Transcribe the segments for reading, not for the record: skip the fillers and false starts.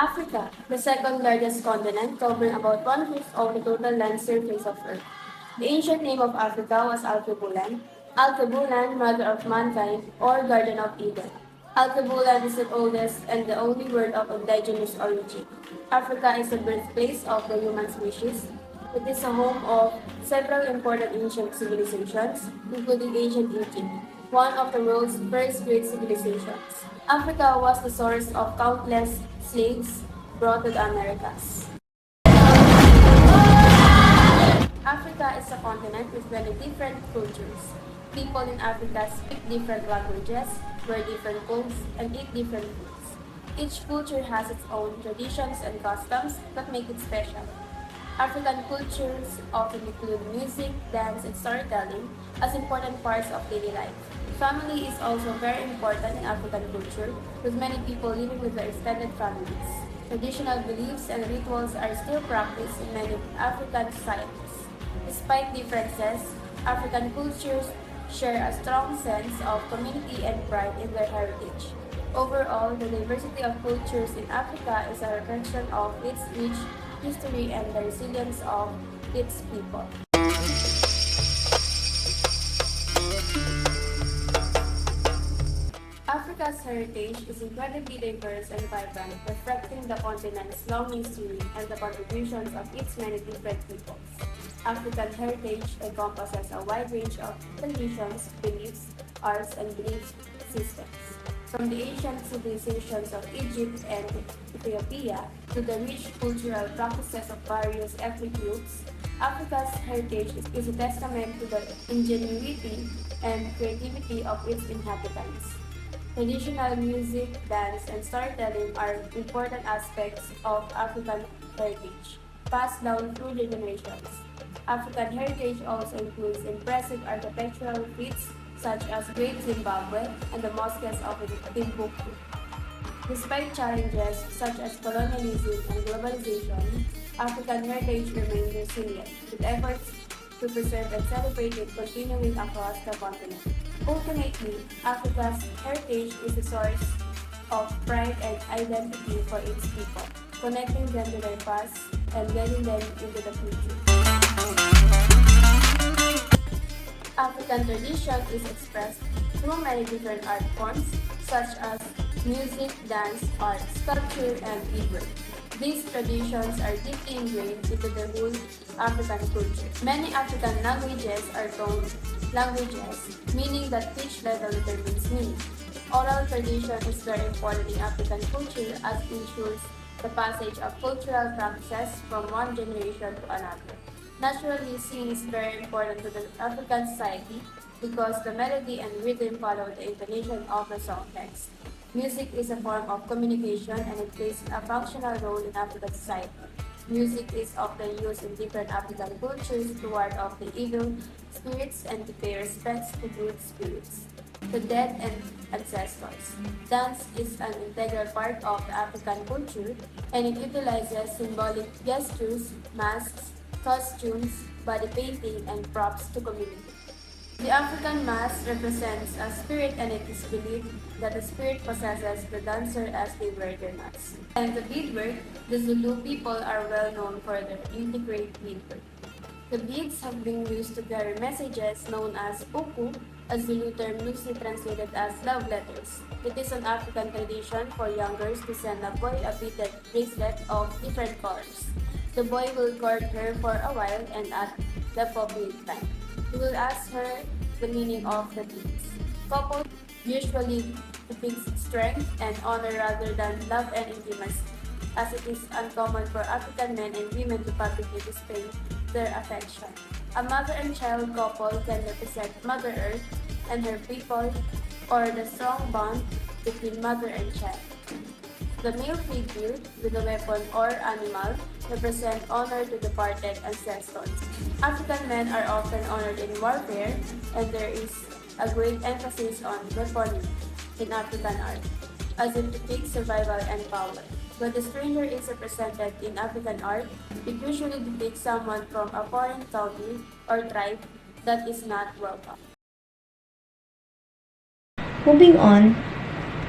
Africa, the second largest continent, covering about one-fifth of the total land surface of Earth. The ancient name of Africa was Alkebulan. Alkebulan, mother of mankind, or Garden of Eden. Alkebulan is the oldest and the only word of indigenous origin. Africa is the birthplace of the human species. It is a home of several important ancient civilizations, including ancient Egypt, one of the world's first great civilizations. Africa was the source of countless slaves brought to the Americas. Africa is a continent with many different cultures. People in Africa speak different languages, wear different clothes, and eat different foods. Each culture has its own traditions and customs that make it special. African cultures often include music, dance, and storytelling as important parts of daily life. Family is also very important in African culture, with many people living with their extended families. Traditional beliefs and rituals are still practiced in many African societies. Despite differences, African cultures share a strong sense of community and pride in their heritage. Overall, the diversity of cultures in Africa is a reflection of its rich history and the resilience of its people. Africa's heritage is incredibly diverse and vibrant, reflecting the continent's long history and the contributions of its many different peoples. African heritage encompasses a wide range of traditions, beliefs, arts, and belief systems. From the ancient civilizations of Egypt and Ethiopia to the rich cultural practices of various ethnic groups, Africa's heritage is a testament to the ingenuity and creativity of its inhabitants. Traditional music, dance, and storytelling are important aspects of African heritage, passed down through the generations. African heritage also includes impressive architectural feats such as Great Zimbabwe and the mosques of Timbuktu. Despite challenges such as colonialism and globalization, African heritage remains resilient, with efforts to preserve and celebrate it continuing across the continent. Ultimately, Africa's heritage is a source of pride and identity for its people, connecting them to their past and guiding them into the future. African tradition is expressed through many different art forms such as music, dance, art, sculpture, and beadwork. These traditions are deeply ingrained into the whole African culture. Many African languages are tonal languages, meaning that each letter determines meaning. Oral tradition is very important in African culture as it ensures the passage of cultural practices from one generation to another. Naturally, singing is very important to the African society because the melody and rhythm follow the intonation of the song text. Music is a form of communication and it plays a functional role in African society. Music is often used in different African cultures to ward off the evil spirits and to pay respects to good spirits, the dead and ancestors. Dance is an integral part of the African culture and it utilizes symbolic gestures, masks, costumes, body painting, and props to communicate. The African mask represents a spirit and it is believed that the spirit possesses the dancer as they wear their mask. And the beadwork, the Zulu people are well known for their intricate beadwork. The beads have been used to carry messages known as uku, a Zulu term loosely translated as love letters. It is an African tradition for young girls to send a boy a beaded bracelet of different colors. The boy will court her for a while and at the appropriate time, he will ask her the meaning of the beads. Couples usually depict strength and honor rather than love and intimacy, as it is uncommon for African men and women to publicly display their affection. A mother and child couple can represent Mother Earth and her people or the strong bond between mother and child. The male figure with a weapon or animal represent honor to departed ancestors. African men are often honored in warfare, and there is a great emphasis on weaponry in African art, as it depicts survival and power. When the stranger is represented in African art, it usually depicts someone from a foreign country or tribe that is not welcome. Moving on,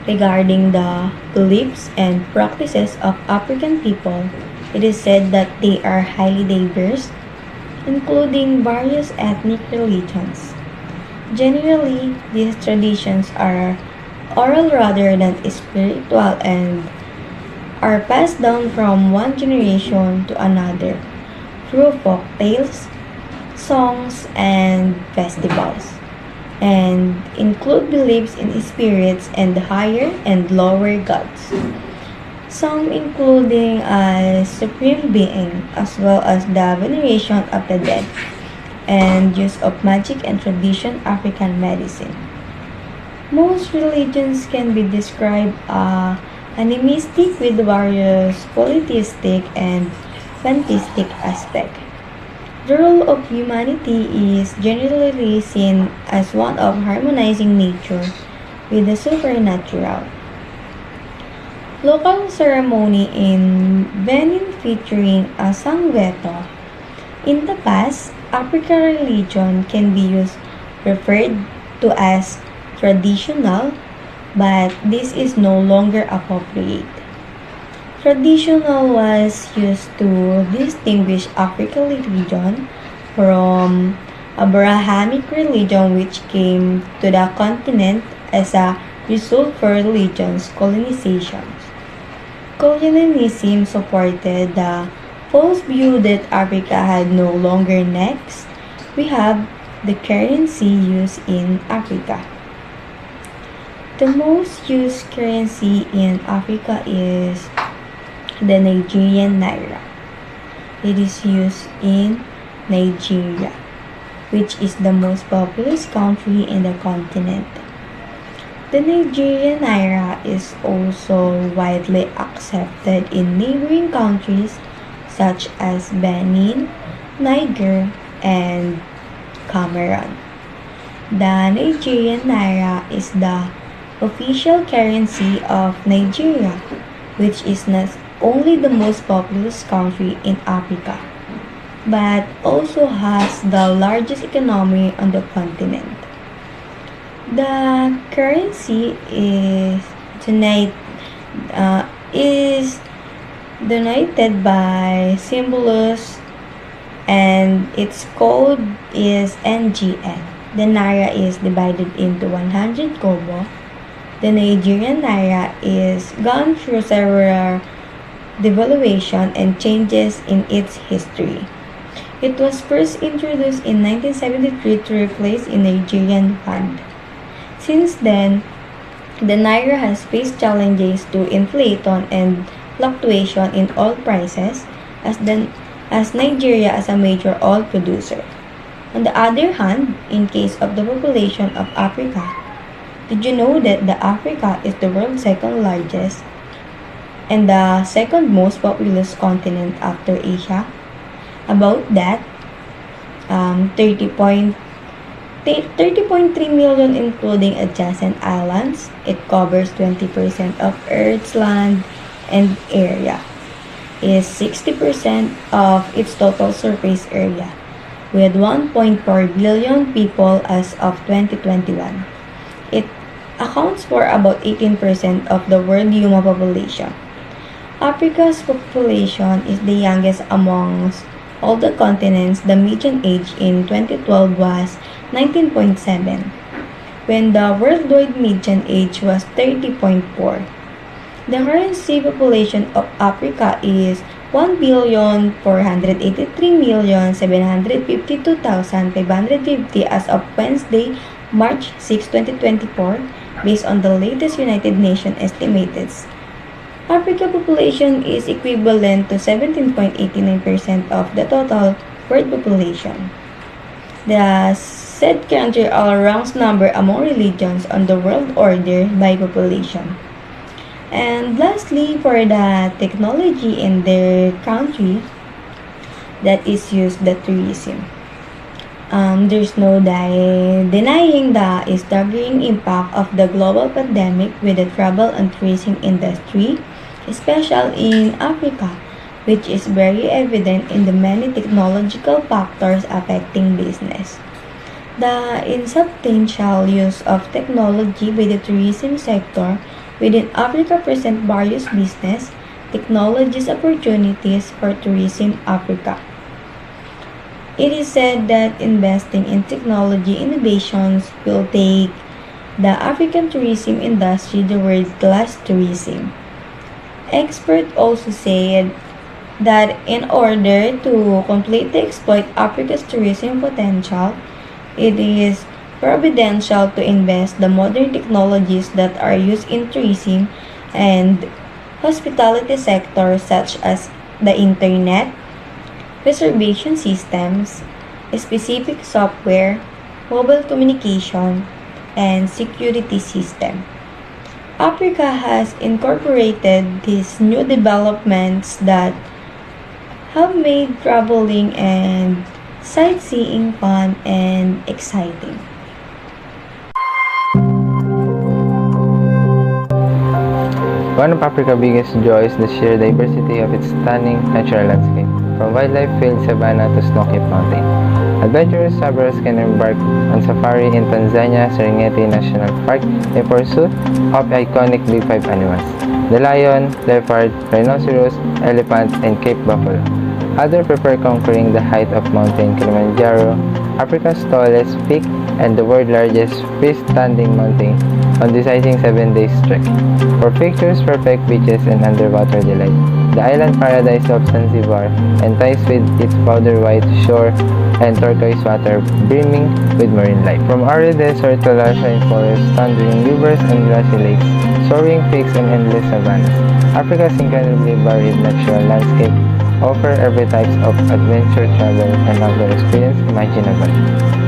Regarding the beliefs and practices of African people, it is said that they are highly diverse, including various ethnic religions. Generally, these traditions are oral rather than spiritual and are passed down from one generation to another through folk tales, songs, and festivals, and include beliefs in spirits and higher and lower gods. Some including a supreme being as well as the veneration of the dead and use of magic and tradition African medicine. Most religions can be described animistic with various polytheistic and pantheistic aspects. The role of humanity is generally seen as one of harmonizing nature with the supernatural. Local ceremony in Benin featuring a sangweto. In the past, African religion can be referred to as traditional, but this is no longer appropriate. Traditional was used to distinguish African religion from Abrahamic religion which came to the continent as a result for religion's colonization. Colonialism supported the false view that Africa had no longer necks. We have the currency used in Africa. The most used currency in Africa is the Nigerian naira. It is used in Nigeria, which is the most populous country in the continent. The Nigerian naira is also widely accepted in neighboring countries such as Benin, Niger, and Cameroon. The Nigerian naira is the official currency of Nigeria, which is not only the most populous country in Africa, but also has the largest economy on the continent. The currency is donated by symbols and its code is NGN. The naira is divided into 100 kobo. The Nigerian naira is gone through several devaluation and changes in its history. It was first introduced in 1973 to replace a Nigerian fund. Since then, the naira has faced challenges to inflation and fluctuation in oil prices as Nigeria as a major oil producer. On the other hand, in case of the population of Africa, did you know that the Africa is the world's second largest and the second most populous continent after Asia? About that, 30.3 million including adjacent islands. It covers 20% of Earth's land and area. Is 60% of its total surface area, with 1.4 billion people as of 2021. It accounts for about 18% of the world human population. Africa's population is the youngest amongst all the continents. The median age in 2012 was 19.7, when the worldwide median age was 30.4. The currency population of Africa is 1,483,752,550 as of Wednesday, March 6, 2024, based on the latest United Nations estimates. Africa population is equivalent to 17.89% of the total world population. The said country all ranks number among religions on the world order by population. And lastly, for the technology in their country that is used the tourism. There's no denying the staggering impact of the global pandemic with the travel and tourism industry, especially in Africa, which is very evident in the many technological factors affecting business. The insubstantial use of technology by the tourism sector within Africa present various business, technologies opportunities for Tourism Africa. It is said that investing in technology innovations will take the African tourism industry to world-class tourism. Experts also said that in order to completely exploit Africa's tourism potential, it is providential to invest the modern technologies that are used in tourism and hospitality sectors such as the internet, reservation systems, specific software, mobile communication, and security system. Africa has incorporated these new developments that have made traveling and sightseeing fun and exciting. One of Africa's biggest joys is the sheer diversity of its stunning natural landscape, from wildlife-filled savanna to snow-capped mountain. Adventurous travelers can embark on safari in Tanzania Serengeti National Park in pursuit of iconic Big Five animals: the lion, leopard, rhinoceros, elephant, and Cape buffalo. Others prefer conquering the height of Mountain Kilimanjaro, Africa's tallest peak and the world's largest freestanding mountain, on deciding 7 days trek. For pictures, perfect beaches and underwater delight, the island paradise of Zanzibar entices with its powder white shore and turquoise water brimming with marine life. From arid desert to lush rainforests, thundering rivers and grassy lakes, soaring peaks and endless savannas, Africa's incredibly varied natural landscape offer every type of adventure travel and outdoor experience imaginable.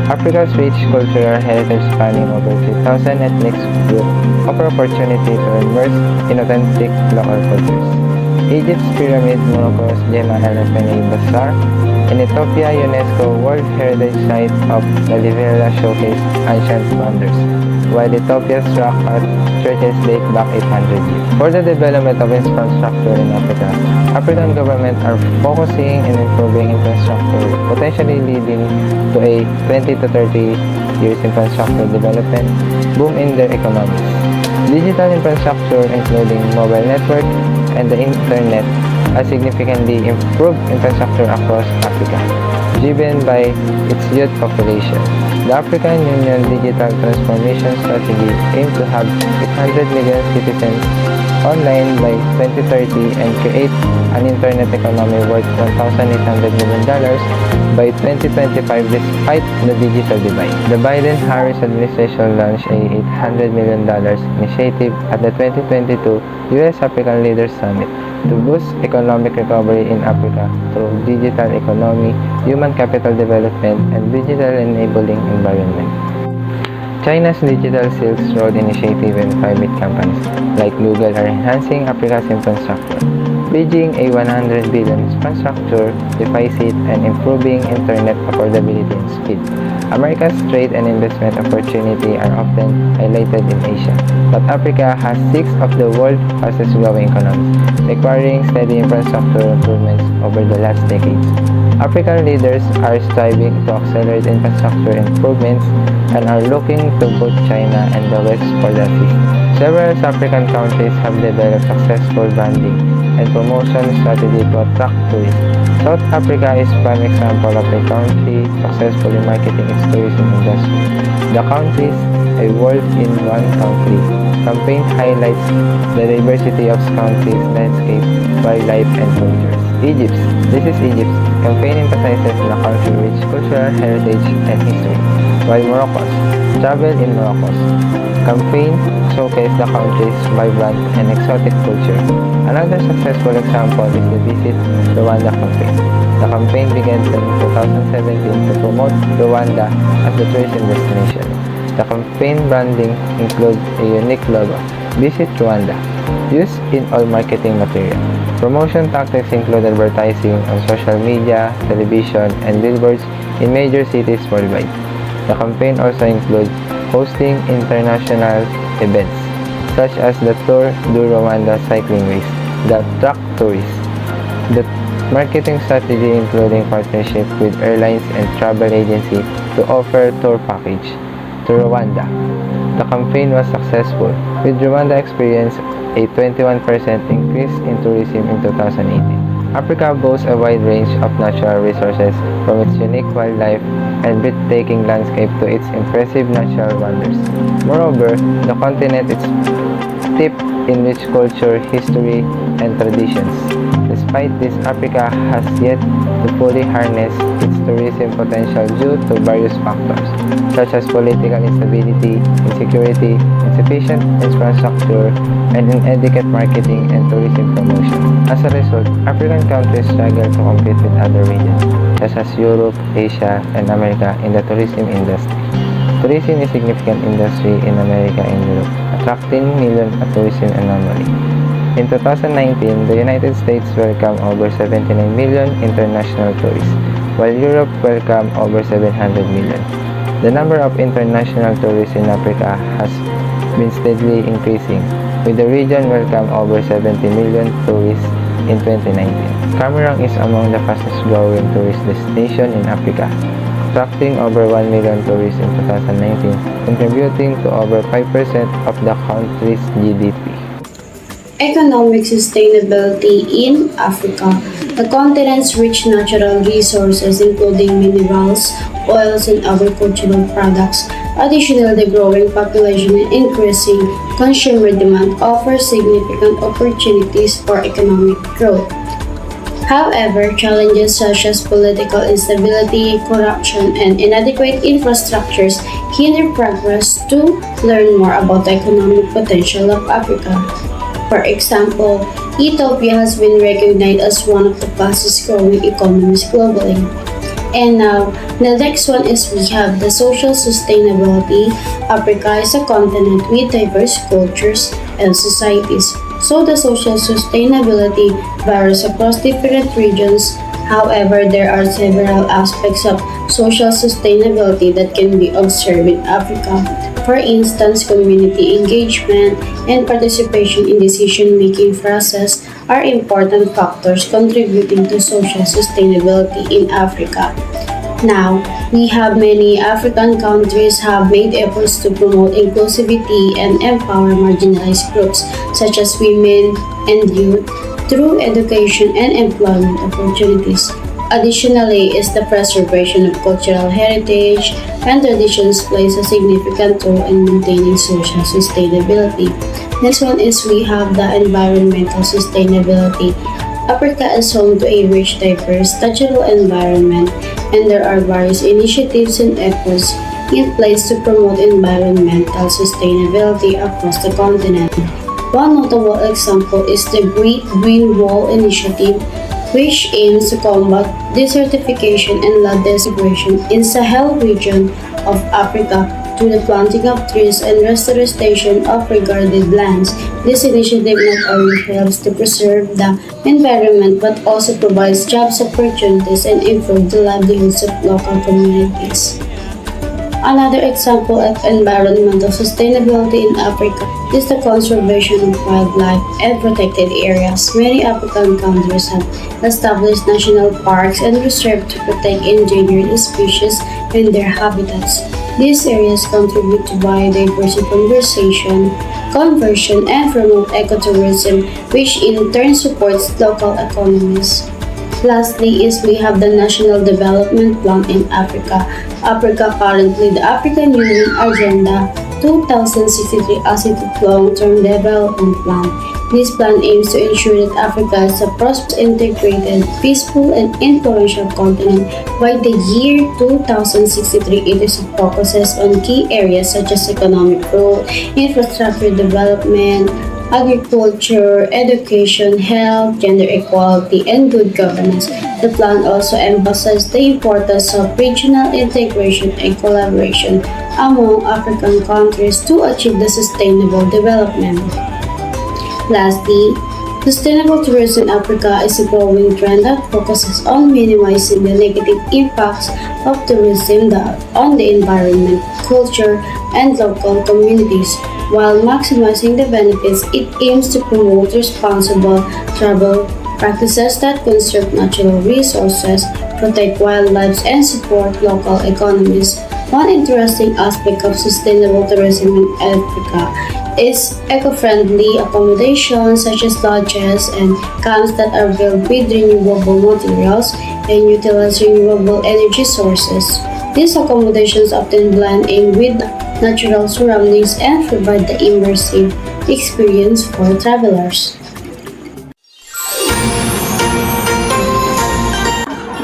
Africa's rich cultural heritage spanning over 3,000 ethnic groups offer opportunity to immerse in authentic local cultures. Egypt's pyramid, Morocco's Gemma El Fenei Bazaar, and Ethiopia UNESCO World Heritage Site of Lalibela showcase ancient wonders, while Ethiopia's rock-cut churches date back 800 years. For the development of infrastructure in Africa, African governments are focusing on improving infrastructure, potentially leading to a 20 to 30 years infrastructure development boom in their economies. Digital infrastructure, including mobile network and the internet, has significantly improved infrastructure across Africa, driven by its youth population. The African Union Digital Transformation Strategy aims to have 800 million citizens online by 2030 and create an internet economy worth $1,800 million by 2025 despite the digital divide. The Biden-Harris administration launched a $800 million initiative at the 2022 U.S.-African Leaders Summit to boost economic recovery in Africa through digital economy, human capital development, and digital enabling environment. China's Digital Silk Road Initiative and private companies like Google are enhancing Africa's infrastructure, bridging a 100 billion infrastructure deficit and improving internet affordability and speed. America's trade and investment opportunity are often highlighted in Asia, but Africa has 6 of the world's fastest growing economies, requiring steady infrastructure improvements over the last decades. African leaders are striving to accelerate infrastructure improvements and are looking to both China and the West for the assistance. Several African countries have developed successful branding and promotion strategy to attract tourists. South Africa is prime example of a country successfully marketing its tourism industry. The country's A World in One Country campaign highlights the diversity of country's landscape, wildlife, and cultures. Egypt. This is Egypt's campaign emphasizes the country's rich cultural heritage and history, while Morocco's Travel in Morocco's campaign showcases the country's vibrant and exotic culture. Another successful example is the Visit Rwanda campaign. The campaign began in 2017 to promote Rwanda as the tourism destination. The campaign branding includes a unique logo, Visit Rwanda, used in all marketing material. Promotion tactics include advertising on social media, television, and billboards in major cities worldwide. The campaign also includes hosting international events, such as the Tour du Rwanda cycling race that attract tourists. The marketing strategy including partnership with airlines and travel agencies to offer tour package to Rwanda. The campaign was successful, with Rwanda experiencing a 21% increase in tourism in 2018. Africa boasts a wide range of natural resources, from its unique wildlife and breathtaking landscape to its impressive natural wonders. Moreover, the continent is steeped in rich culture, history, and traditions. Despite this, Africa has yet to fully harness its tourism potential due to various factors, such as political instability, insecurity, insufficient infrastructure, and inadequate marketing and tourism promotion. As a result, African countries struggle to compete with other regions, such as Europe, Asia, and America in the tourism industry. Tourism is a significant industry in America and Europe, attracting millions of tourists annually. In 2019, the United States welcomed over 79 million international tourists, while Europe welcomed over 700 million. The number of international tourists in Africa has been steadily increasing, with the region welcome over 70 million tourists in 2019. Cameroon is among the fastest growing tourist destinations in Africa, attracting over 1 million tourists in 2019, contributing to over 5% of the country's GDP. Economic sustainability in Africa. The continent's rich natural resources, including minerals, oils, and agricultural products, additionally the growing population and increasing consumer demand offer significant opportunities for economic growth. However, challenges such as political instability, corruption, and inadequate infrastructures hinder progress. To learn more about the economic potential of Africa, for example, Ethiopia has been recognized as one of the fastest growing economies globally. And now, the next one is we have the social sustainability. Africa is a continent with diverse cultures and societies. So the social sustainability varies across different regions. However, there are several aspects of social sustainability that can be observed in Africa. For instance, community engagement and participation in decision-making process are important factors contributing to social sustainability in Africa. Now, we have many African countries have made efforts to promote inclusivity and empower marginalized groups such as women and youth through education and employment opportunities. Additionally, is the preservation of cultural heritage and traditions plays a significant role in maintaining social sustainability. Next one is we have the environmental sustainability. Africa is home to a rich, diverse, natural environment, and there are various initiatives and efforts in place to promote environmental sustainability across the continent. One notable example is the Great Green Wall Initiative, which aims to combat desertification and land degradation in Sahel region of Africa through the planting of trees and restoration of regarded lands. This initiative not only helps to preserve the environment but also provides jobs opportunities and improve the livelihoods of local communities. Another example of environmental sustainability in Africa is the conservation of wildlife and protected areas. Many African countries have established national parks and reserves to protect endangered species and their habitats. These areas contribute to biodiversity conversion, and promote ecotourism, which in turn supports local economies. Lastly is we have the National Development Plan in Africa. Currently the African Union Agenda 2063 as its long-term development plan. This plan aims to ensure that Africa is a prosperous, integrated, peaceful, and influential continent. By the year 2063, it focuses on key areas such as economic growth, infrastructure development, agriculture, education, health, gender equality, and good governance. The plan also emphasizes the importance of regional integration and collaboration among African countries to achieve the sustainable development. Lastly, sustainable tourism in Africa is a growing trend that focuses on minimizing the negative impacts of tourism on the environment, culture, and local communities. While maximizing the benefits, it aims to promote responsible travel practices that conserve natural resources, protect wildlife, and support local economies. One interesting aspect of sustainable tourism in Africa is eco-friendly accommodations such as lodges and camps that are built with renewable materials and utilize renewable energy sources. These accommodations often blend in with natural surroundings and provide the immersive experience for travelers.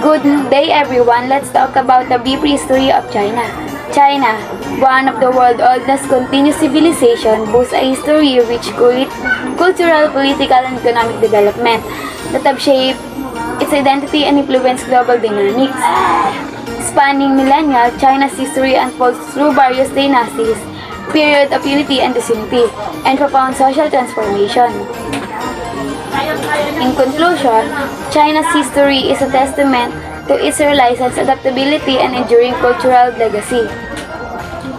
Good day everyone, let's talk about the brief history of China. China, one of the world's oldest continuous civilization, boasts a history rich cultural, political, and economic development that have shaped its identity and influenced global dynamics. Spanning millennia, China's history unfolds through various dynasties, period of unity and disunity, and profound social transformation. In conclusion, China's history is a testament to its resilience, adaptability, and enduring cultural legacy.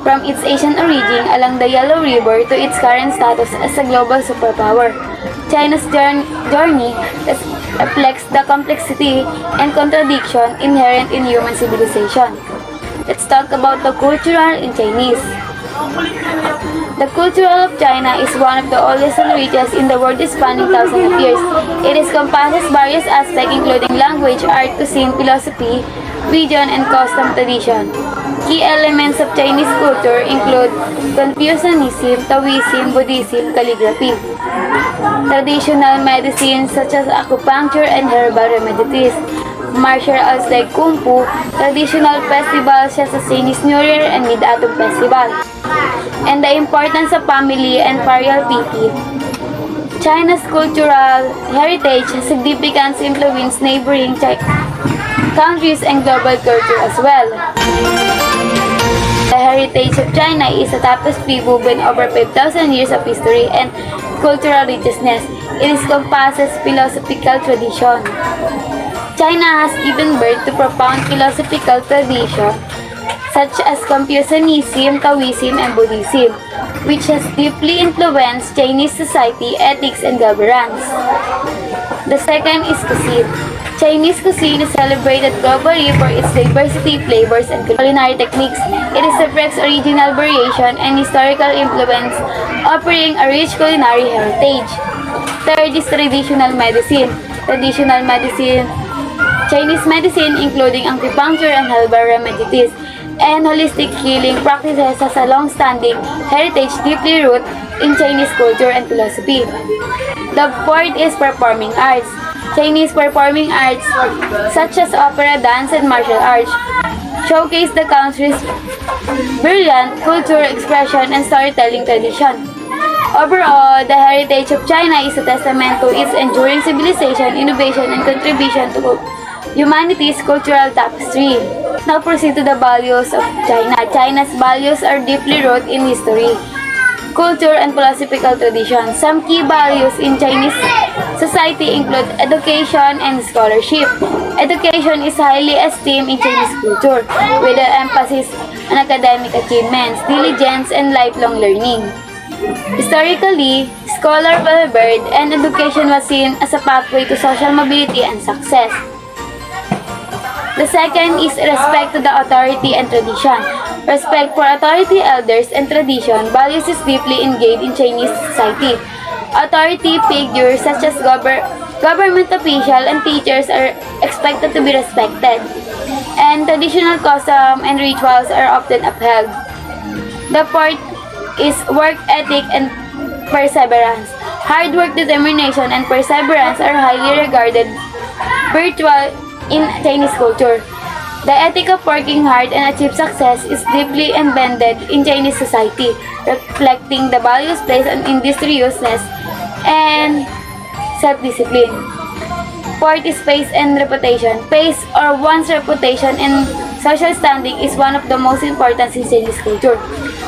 From its ancient origin along the Yellow River to its current status as a global superpower, China's journey reflects the complexity and contradiction inherent in human civilization. Let's talk about the cultural in Chinese. The culture of China is one of the oldest and richest in the world, spanning thousands of years. It encompasses various aspects including language, art, cuisine, philosophy, religion, and custom tradition. Key elements of Chinese culture include Confucianism, Taoism, Buddhism, calligraphy. Traditional medicine such as acupuncture and herbal remedies. Martial arts like Kung Fu, traditional festivals such as Chinese New Year and Mid-Autumn Festival, and the importance of family and filial piety. China's cultural heritage has significant influence neighboring countries and global culture as well. The heritage of China is a tapestry woven over 5,000 years of history and cultural richness. It encompasses philosophical tradition. China has given birth to profound philosophical traditions such as Confucianism, Taoism, and Buddhism, which has deeply influenced Chinese society, ethics, and governance. The second is cuisine. Chinese cuisine is celebrated globally for its diversity, flavors, and culinary techniques. It reflects original variation and historical influence, offering a rich culinary heritage. Third is traditional medicine. Traditional medicine, Chinese medicine including acupuncture and herbal remedies, and holistic healing practices has a long-standing heritage deeply rooted in Chinese culture and philosophy. The fourth is performing arts. Chinese performing arts, such as opera, dance, and martial arts, showcase the country's brilliant cultural expression and storytelling tradition. Overall, the heritage of China is a testament to its enduring civilization, innovation, and contribution to humanity's cultural tapestry. Now proceed to the values of China. China's values are deeply rooted in history, culture, and philosophical tradition. Some key values in Chinese society include education and scholarship. Education is highly esteemed in Chinese culture, with an emphasis on academic achievements, diligence, and lifelong learning. Historically, scholars were revered, and education was seen as a pathway to social mobility and success. The second is respect to the authority and tradition. Respect for authority, elders, and tradition values is deeply engaged in Chinese society. Authority figures such as government officials and teachers are expected to be respected, and traditional customs and rituals are often upheld. The fourth is work ethic and perseverance. Hard work, determination, and perseverance are highly regarded virtual in Chinese culture. The ethic of working hard and achieve success is deeply embedded in Chinese society, reflecting the values placed on industriousness and self-discipline. Fourth is pace and reputation. Pace or one's reputation and social standing is one of the most important in Chinese culture.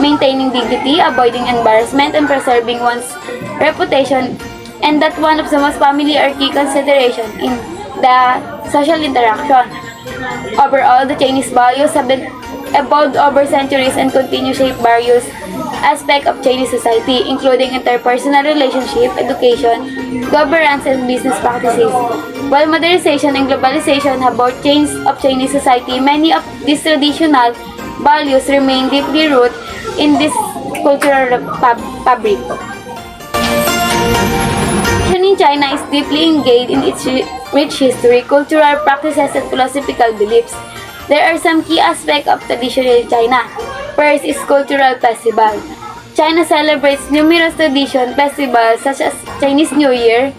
Maintaining dignity, avoiding embarrassment, and preserving one's reputation, and that one of the most familiar key consideration in the social interaction. Overall, the Chinese values have been evolved over centuries and continue to shape various aspects of Chinese society, including interpersonal relationship, education, governance, and business practices. While modernization and globalization have both changed of Chinese society, many of these traditional values remain deeply rooted in this cultural fabric. In China is deeply engaged in its rich history, cultural practices, and philosophical beliefs. There are some key aspects of traditional China. First is cultural festival. China celebrates numerous traditional festivals such as Chinese New Year,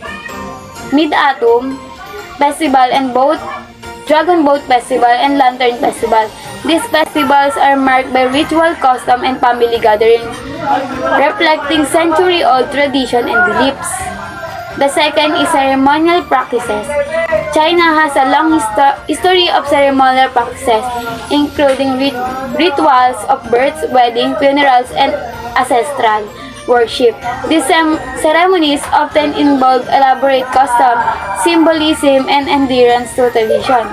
Mid-Autumn Festival, and Dragon Boat Festival and Lantern Festival. These festivals are marked by ritual custom and family gathering, reflecting century-old tradition and beliefs. The second is ceremonial practices. China has a long history of ceremonial practices, including rituals of births, weddings, funerals, and ancestral worship. These ceremonies often involve elaborate custom, symbolism, and adherence to tradition.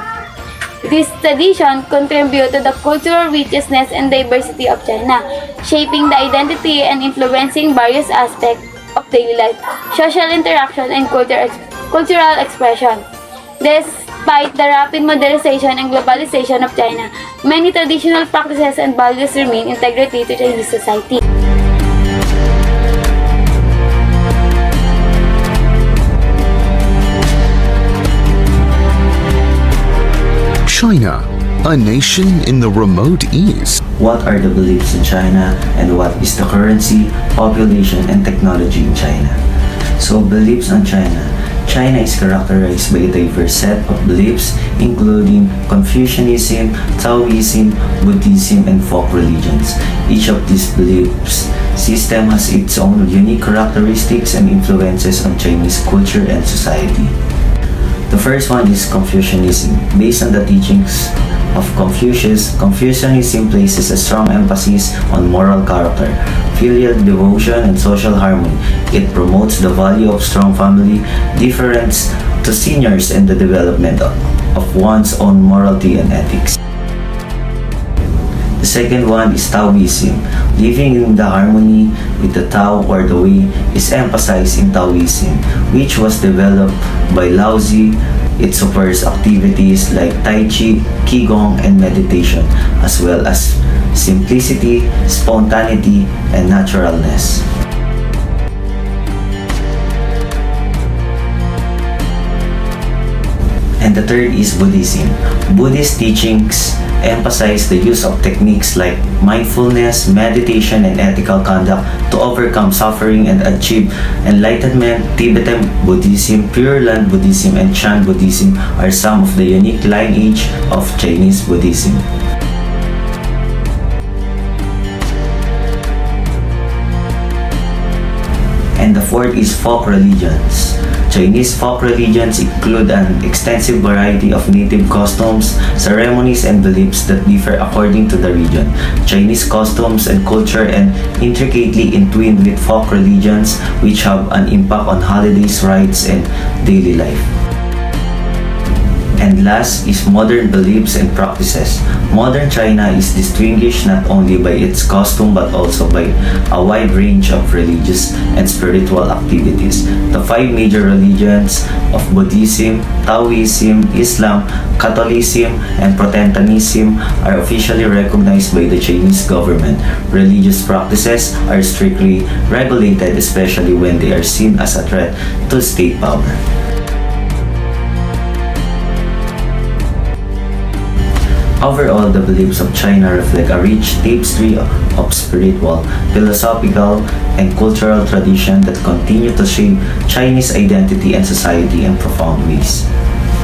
This tradition contribute to the cultural richness and diversity of China, shaping the identity and influencing various aspects of daily life, social interaction, and cultural expression. Despite the rapid modernization and globalization of China, many traditional practices and values remain integrity to Chinese society. China, a nation in the remote east. What are the beliefs in China and what is the currency, population, and technology in China? So, beliefs on China. China is characterized by a diverse set of beliefs including Confucianism, Taoism, Buddhism, and folk religions. Each of these beliefs system has its own unique characteristics and influences on Chinese culture and society. The first one is Confucianism. Based on the teachings of Confucius, Confucianism places a strong emphasis on moral character, filial devotion, and social harmony. It promotes the value of strong family, deference to seniors, and the development of one's own morality and ethics. The second one is Taoism. Living in the harmony with the Tao or the Way is emphasized in Taoism, which was developed by Lao Tzu. It supports activities like Tai Chi, Qigong, and meditation, as well as simplicity, spontaneity, and naturalness. And the third is Buddhism. Buddhist teachings emphasize the use of techniques like mindfulness, meditation, and ethical conduct to overcome suffering and achieve enlightenment. Tibetan Buddhism, Pure Land Buddhism, and Chan Buddhism are some of the unique lineage of Chinese Buddhism. And the fourth is folk religions. Chinese folk religions include an extensive variety of native customs, ceremonies, and beliefs that differ according to the region. Chinese customs and culture are intricately entwined with folk religions, which have an impact on holidays, rites, and daily life. And last is modern beliefs and practices. Modern China is distinguished not only by its costume but also by a wide range of religious and spiritual activities. The five major religions of Buddhism, Taoism, Islam, Catholicism, and Protestantism are officially recognized by the Chinese government. Religious practices are strictly regulated, especially when they are seen as a threat to state power. Overall, the beliefs of China reflect a rich tapestry of spiritual, philosophical, and cultural tradition that continue to shape Chinese identity and society in profound ways.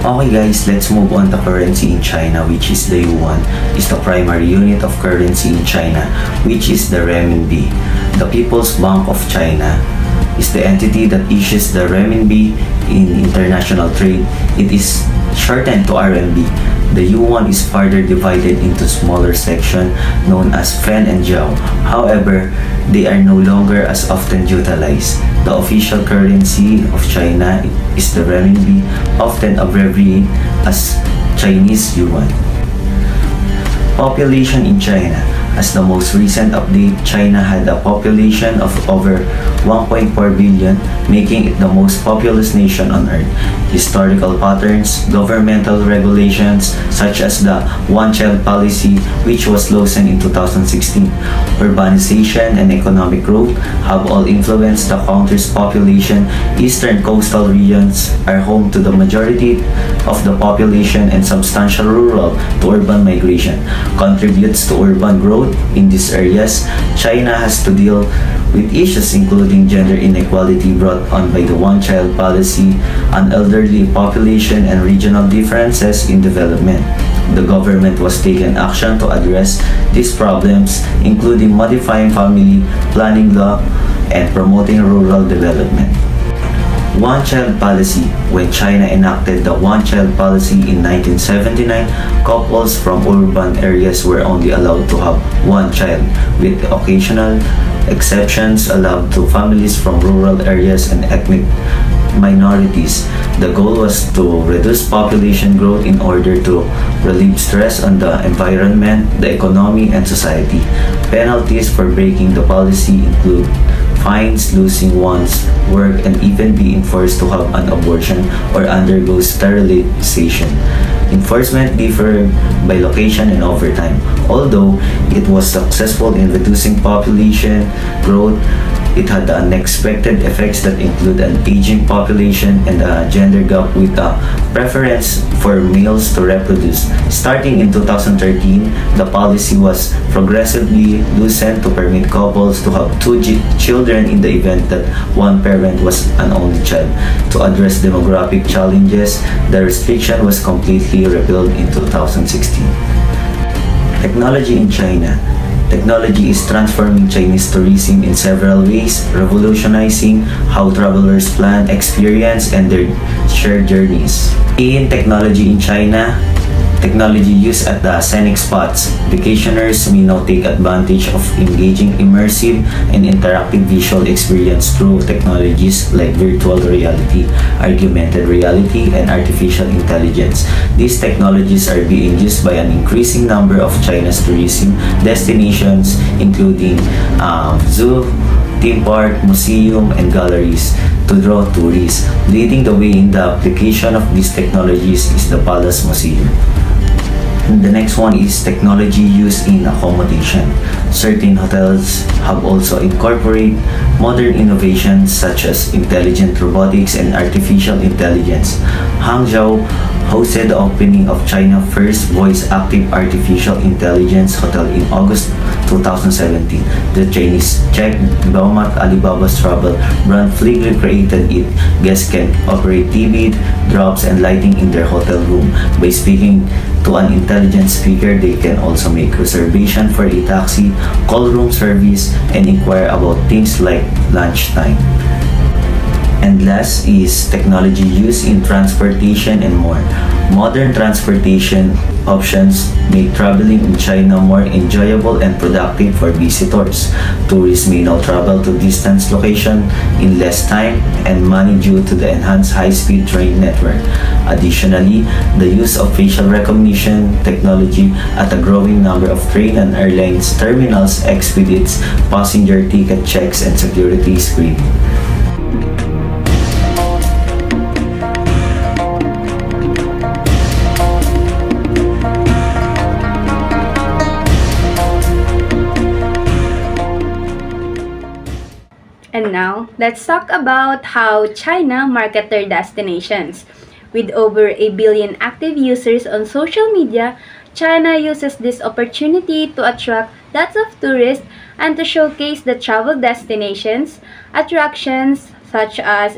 Okay guys, let's move on to currency in China, which is the yuan, is the primary unit of currency in China, which is the renminbi. The People's Bank of China is the entity that issues the renminbi in international trade. It is shortened to RMB. The yuan is further divided into smaller sections known as fen and jiao. However, they are no longer as often utilized. The official currency of China is the renminbi, often abbreviated as Chinese yuan. Population in China. As the most recent update, China had a population of over 1.4 billion, making it the most populous nation on earth. Historical patterns, governmental regulations such as the one-child policy, which was loosened in 2016, urbanization and economic growth have all influenced the country's population. Eastern coastal regions are home to the majority of the population, and substantial rural to urban migration contributes to urban growth in these areas. China has to deal with issues including gender inequality brought on by the one-child policy, an elderly population, and regional differences in development. The government was taking action to address these problems, including modifying family planning law and promoting rural development. One-child policy. When China enacted the one-child policy in 1979, couples from urban areas were only allowed to have one child, with occasional exceptions allowed to families from rural areas and ethnic minorities. The goal was to reduce population growth in order to relieve stress on the environment, the economy, and society. Penalties for breaking the policy include fines, losing one's work, and even being forced to have an abortion or undergo sterilization. Enforcement differed by location and over time. Although it was successful in reducing population growth, it had unexpected effects that include an aging population and a gender gap with a preference for males to reproduce. Starting in 2013, the policy was progressively loosened to permit couples to have two children in the event that one parent was an only child. To address demographic challenges, the restriction was completely repealed in 2016. Technology in China. Technology is transforming Chinese tourism in several ways, revolutionizing how travelers plan, experience, and their shared journeys. In technology in China, technology used at the scenic spots. Vacationers may now take advantage of engaging immersive and interactive visual experience through technologies like virtual reality, augmented reality, and artificial intelligence. These technologies are being used by an increasing number of China's tourism destinations, including zoo, theme park, museum, and galleries to draw tourists. Leading the way in the application of these technologies is the Palace Museum. The next one is technology used in accommodation. Certain hotels have also incorporated modern innovations such as intelligent robotics and artificial intelligence. Hangzhou hosted the opening of China's first voice-active artificial intelligence hotel in August 2017. The Chinese check Baumat Alibaba's travel brand Fligly created it. Guests can operate TV, drops, and lighting in their hotel room. By speaking to an intelligent speaker, they can also make reservation for a taxi, call room service, and inquire about things like lunchtime. And last is technology used in transportation and more. Modern transportation options make traveling in China more enjoyable and productive for visitors. Tourists may now travel to distant locations in less time and money due to the enhanced high-speed train network. Additionally, the use of facial recognition technology at a growing number of train and airlines terminals expedites passenger ticket checks and security screening. And now, let's talk about how China market their destinations. With over a billion active users on social media, China uses this opportunity to attract lots of tourists and to showcase the travel destinations, attractions such as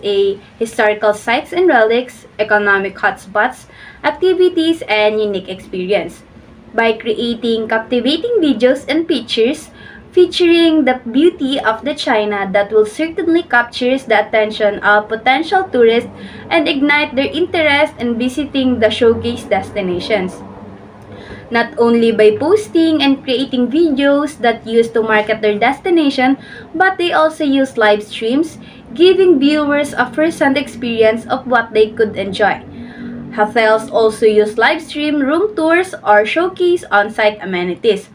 historical sites and relics, economic hotspots, activities, and unique experience. By creating captivating videos and pictures, featuring the beauty of the China that will certainly captures the attention of potential tourists and ignite their interest in visiting the showcase destinations. Not only by posting and creating videos that use to market their destination, but they also use live streams, giving viewers a first-hand experience of what they could enjoy. Hotels also use live stream room tours or showcase on-site amenities.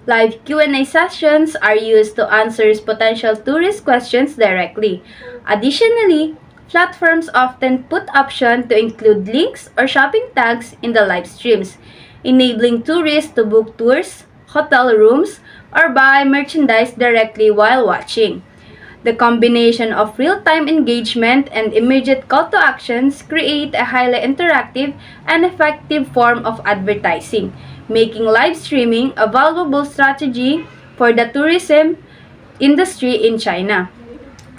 Live Q&A sessions are used to answer potential tourist questions directly. Additionally, platforms often put options to include links or shopping tags in the live streams, enabling tourists to book tours, hotel rooms, or buy merchandise directly while watching. The combination of real-time engagement and immediate call to actions create a highly interactive and effective form of advertising, making live streaming a valuable strategy for the tourism industry in China.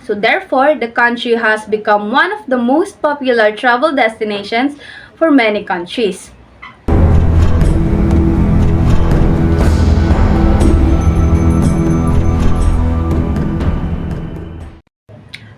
So therefore, the country has become one of the most popular travel destinations for many countries.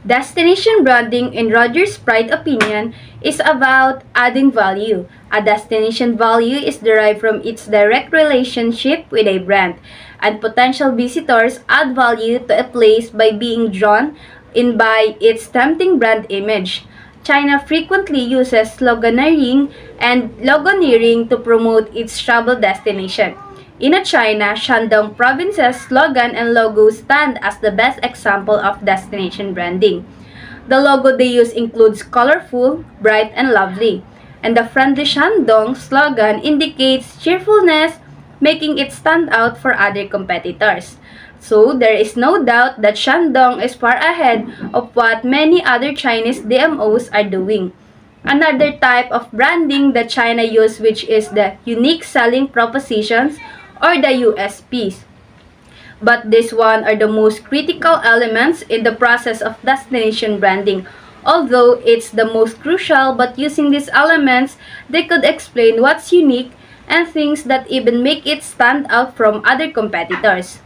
Destination branding, in Roger's Pride opinion, is about adding value. A destination value is derived from its direct relationship with a brand, and potential visitors add value to a place by being drawn in by its tempting brand image. China frequently uses sloganeering and logoneering to promote its travel destination. In China, Shandong province's slogan and logo stand as the best example of destination branding. The logo they use includes colorful, bright, and lovely, and the friendly Shandong slogan indicates cheerfulness, making it stand out for other competitors. So, there is no doubt that Shandong is far ahead of what many other Chinese DMOs are doing. Another type of branding that China uses, which is the unique selling propositions or the USPs. But this one are the most critical elements in the process of destination branding. Although it's the most crucial, but using these elements, they could explain what's unique and things that even make it stand out from other competitors.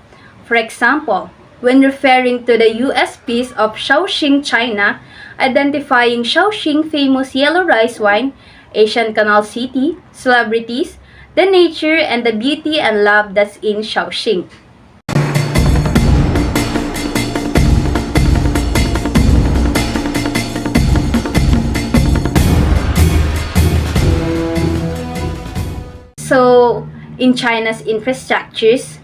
For example, when referring to the USPs of Shaoxing, China, identifying Shaoxing famous yellow rice wine, Asian Canal City, celebrities, the nature and the beauty and love that's in Shaoxing. So, in China's infrastructures,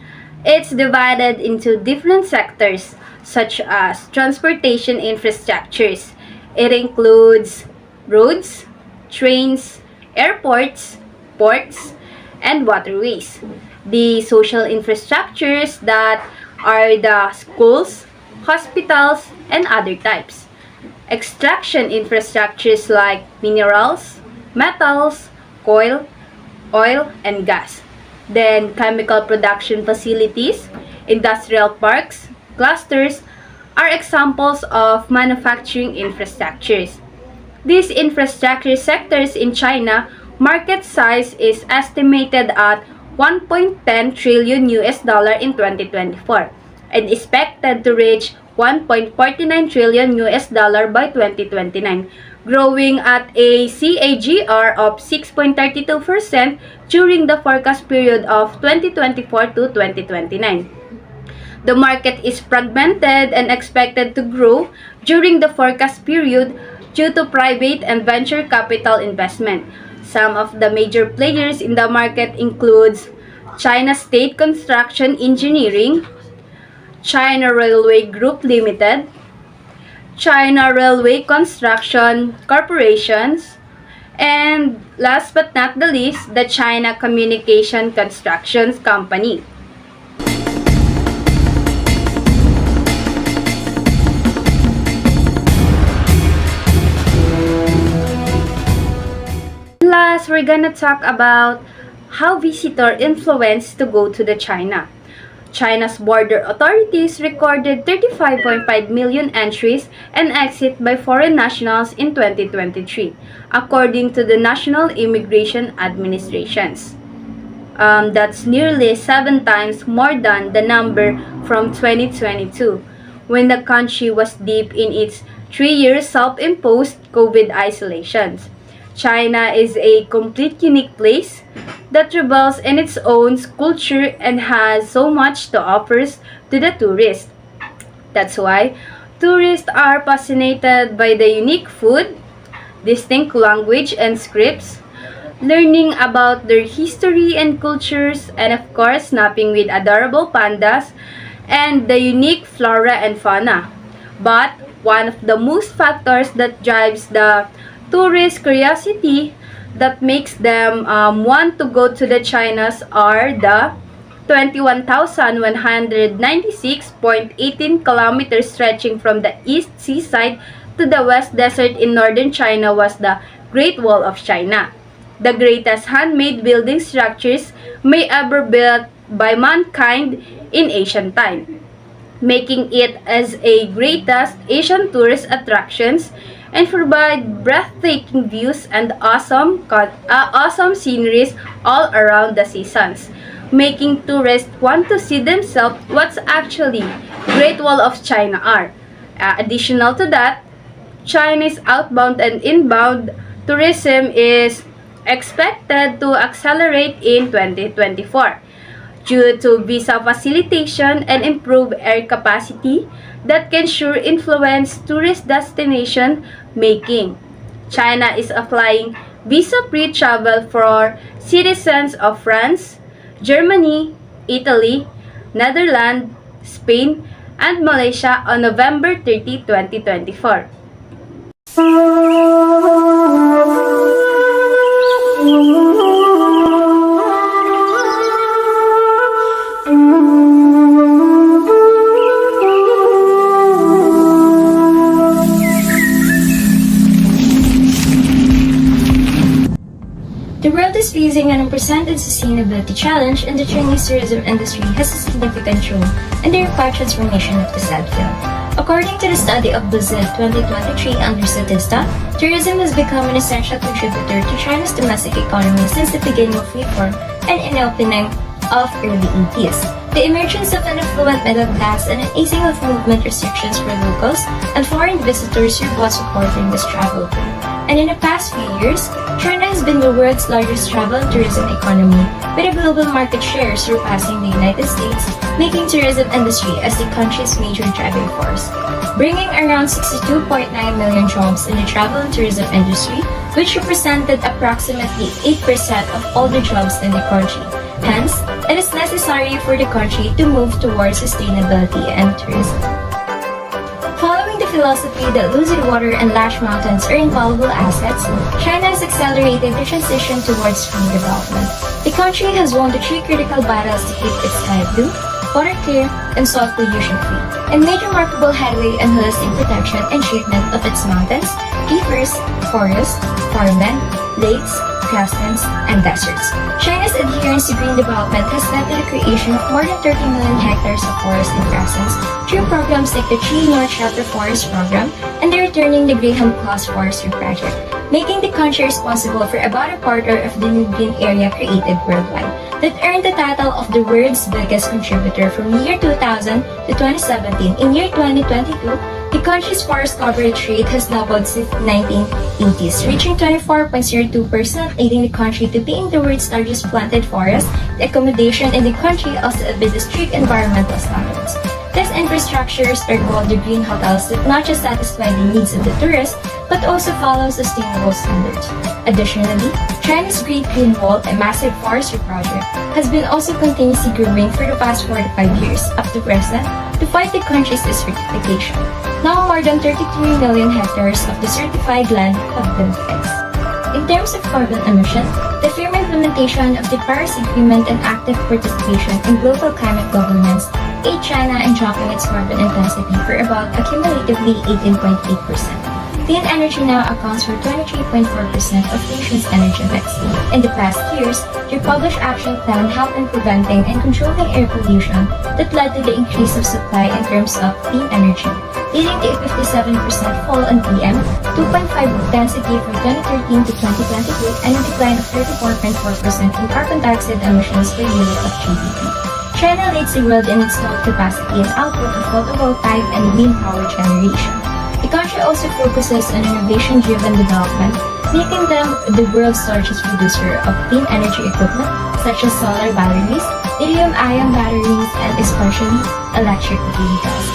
it's divided into different sectors such as transportation infrastructures. It includes roads, trains, airports, ports, and waterways. The social infrastructures that are the schools, hospitals, and other types. Extraction infrastructures like minerals, metals, coal, oil, and gas. Then chemical production facilities, industrial parks, clusters are examples of manufacturing infrastructures. These infrastructure sectors in China, market size is estimated at 1.10 trillion US dollar in 2024 and expected to reach 1.49 trillion US dollar by 2029, growing at a CAGR of 6.32% during the forecast period of 2024 to 2029. The market is fragmented and expected to grow during the forecast period due to private and venture capital investment. Some of the major players in the market includes China State Construction Engineering, China Railway Group Limited, China Railway Construction Corporations, and last but not the least, the China Communication Constructions Company. Last, we're gonna talk about how visitor influence to go to the China. China's border authorities recorded 35.5 million entries and exit by foreign nationals in 2023, according to the National Immigration Administrations. That's nearly 7 times more than the number from 2022, when the country was deep in its 3-year self-imposed COVID isolations. China is a complete unique place that revels in its own culture and has so much to offer to the tourist. That's why tourists are fascinated by the unique food, distinct language and scripts, learning about their history and cultures, and of course, snapping with adorable pandas and the unique flora and fauna. But one of the most factors that drives the tourist curiosity that makes them want to go to the Chinas are the 21,196.18 kilometers stretching from the east seaside to the west desert in northern China was the Great Wall of China, the greatest handmade building structures may ever built by mankind in ancient time, making it as a greatest Asian tourist attractions and provide breathtaking views and awesome sceneries all around the seasons, making tourists want to see themselves what's actually Great Wall of China are. Additional to that, Chinese outbound and inbound tourism is expected to accelerate in 2024 due to visa facilitation and improved air capacity that can sure influence tourist destination making. China is applying visa-free travel for citizens of France, Germany, Italy, Netherlands, Spain, and Malaysia on November 30, 2024. The world is facing an unprecedented sustainability challenge, and the Chinese tourism industry has a significant role in the rapid transformation of the said field. According to the study of Brazil 2023 under Statista, tourism has become an essential contributor to China's domestic economy since the beginning of reform and in the opening of early 80s. The emergence of an affluent middle class and an easing of movement restrictions for locals and foreign visitors who was supporting this travel boom. And in the past few years, China has been the world's largest travel and tourism economy, with a global market share surpassing the United States, making tourism industry as the country's major driving force, bringing around 62.9 million jobs in the travel and tourism industry, which represented approximately 8% of all the jobs in the country. Hence, it is necessary for the country to move towards sustainability and tourism. Following the philosophy that lucid water and large mountains are invaluable assets, China has accelerated the transition towards green development. The country has won the three critical battles to keep its sky blue, water clear, and soil pollution free, and made remarkable headway in holistic protection and treatment of its mountains, rivers, forests, farmland, lakes, grasslands, and deserts. China's adherence to green development has led to the creation of more than 30 million hectares of forest and grasslands through programs like the Tree North Shelter Forest Program and the Returning the Graham Claus Forestry Project, making the country responsible for about a quarter of the new green area created worldwide, that earned the title of the world's biggest contributor from year 2000 to 2017. In year 2022, the country's forest coverage rate has doubled since the 1980s, reaching 24.02%, aiding the country to being the world's largest planted forest. The accommodation in the country also amid the strict environmental standards. These infrastructures are called the green hotels that not just satisfy the needs of the tourists, but also follow sustainable standards. Additionally, China's Great Green Wall, a massive forestry project, has been also continuously growing for the past 4 to 5 years, up to present, to fight the country's desertification. Now more than 33 million hectares of the certified land have been fixed. In terms of carbon emission, the firm implementation of the Paris Agreement and active participation in global climate governance aid China in dropping its carbon intensity for about accumulatively 18.8%. Clean energy now accounts for 23.4% of the nation's energy mix. In the past years, the published action plan helped in preventing and controlling air pollution that led to the increase of supply in terms of clean energy, leading to a 57% fall in PM, 2.5 density from 2013 to 2022, and a decline of 34.4% in carbon dioxide emissions per unit of GDP. China leads the world in installed capacity and output of photovoltaic and wind power generation. The country also focuses on innovation-driven development, making them the world's largest producer of clean energy equipment such as solar batteries, lithium-ion batteries, and especially electric vehicles.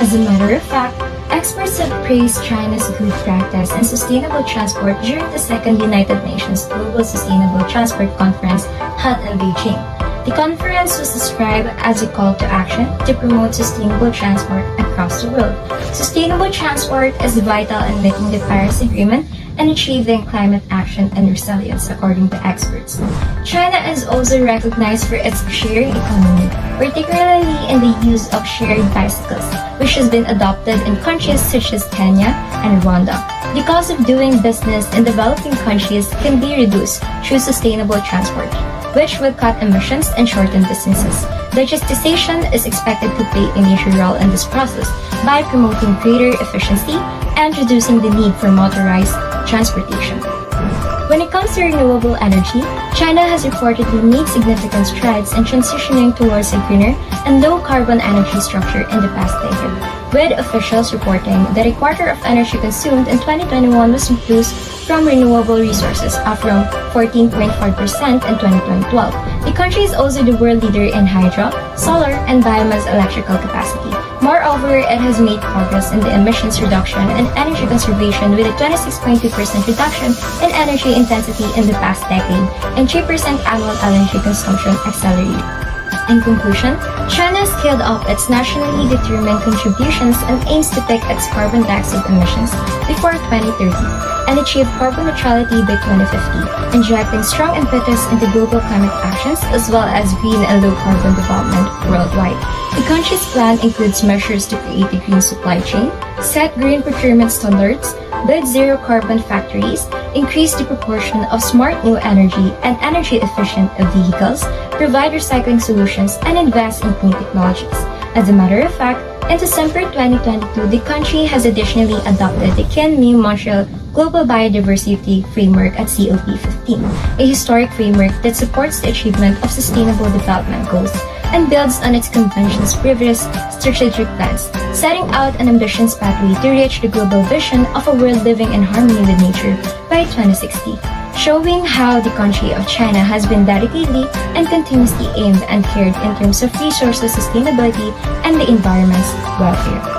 As a matter of fact, Experts have praised China's good practice in sustainable transport during the second United Nations Global Sustainable Transport Conference held in Beijing. The conference was described as a call to action to promote sustainable transport across the world. Sustainable transport is vital in meeting the Paris Agreement and achieving climate action and resilience, according to experts. China is also recognized for its sharing economy, particularly in the use of shared bicycles, which has been adopted in countries such as Kenya and Rwanda. The cost of doing business in developing countries can be reduced through sustainable transport, which will cut emissions and shorten distances. Digitization is expected to play a major role in this process by promoting greater efficiency and reducing the need for motorized transportation. When it comes to renewable energy, China has reportedly made significant strides in transitioning towards a greener and low-carbon energy structure in the past decade, with officials reporting that a quarter of energy consumed in 2021 was produced from renewable resources, up from 14.4% in 2012. The country is also the world leader in hydro, solar, and biomass electrical capacity. Moreover, it has made progress in the emissions reduction and energy conservation with a 26.2% reduction in energy intensity in the past decade and 3% annual energy consumption accelerated. In conclusion, China scaled up its nationally determined contributions and aims to peak its carbon dioxide emissions before 2030 and achieve carbon neutrality by 2050, injecting strong impetus into global climate actions as well as green and low carbon development worldwide. The country's plan includes measures to create a green supply chain, set green procurement standards, build zero carbon factories, increase the proportion of smart new energy and energy efficient vehicles, provide recycling solutions, and invest in clean technologies. As a matter of fact, in December 2022, the country has additionally adopted the Montreal Global Biodiversity Framework at COP15, a historic framework that supports the achievement of sustainable development goals and builds on its convention's previous strategic plans, setting out an ambitious pathway to reach the global vision of a world living in harmony with nature by 2060, showing how the country of China has been dedicatedly and continuously aimed and cared in terms of resources sustainability and the environment's welfare.